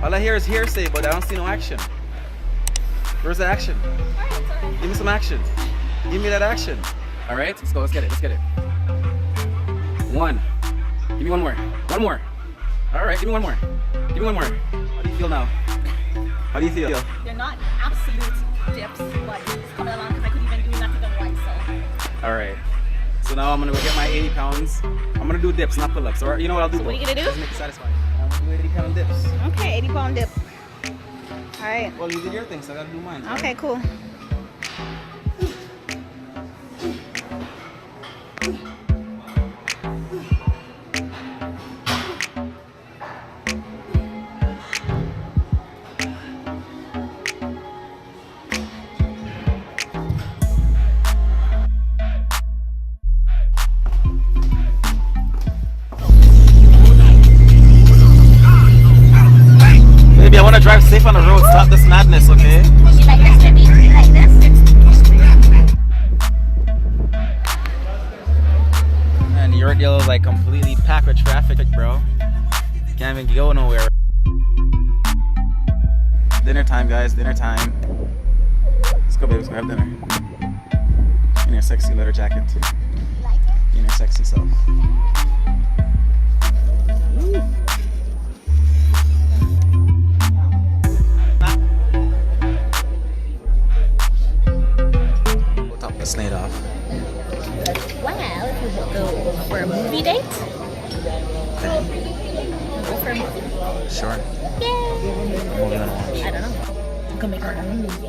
All I hear is hearsay, but I don't see no action. Where's the action? Give me some action. Give me that action. All right, let's go. Let's get it. Let's get it. One. Give me one more. One more. All right, give me one more. Give me one more. How do you feel now? How do you feel? They're not absolute dips, but it's coming along because I could even do nothing but right, so. All right. So now I'm gonna go get my 80 pounds. I'm gonna do dips, not pull-ups. Or you know what I'll do? So what are you gonna do? Doesn't make it satisfying. I'm gonna do 80-pound dips. Okay, 80-pound dip. All right. Well, you did your thing, so I gotta do mine. Okay, cool. Baby, I wanna drive safe on the road. Stop this madness, okay? You like this, baby? You like this? Man, your deal is like completely packed with traffic, bro. Can't even go nowhere. Dinner time, guys. Dinner time. Let's go, baby. Let's go have dinner. In your sexy leather jacket. In your sexy self. Woo. We'll top the snake off. Well, if you will go for a movie date, go for a movie. Sure. Yay! What are we gonna watch? I don't know. You can make our own movie.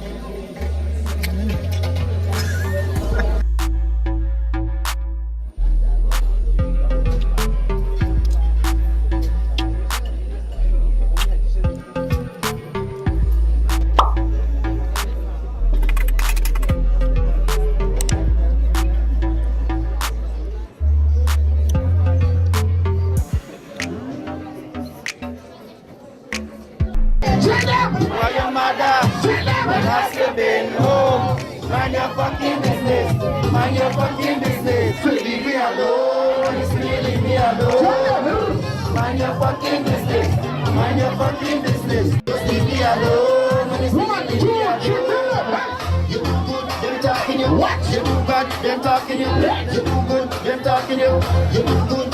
Why your mother? When I say been home, mind your fucking business. Mind your fucking business. Leave me alone. It's leave me alone. Mind your fucking business. Mind your fucking business. Just leave me alone. It's leave me alone. You do good, them talking you. What? You do bad, them talking you. You do good, them talking you. You do good.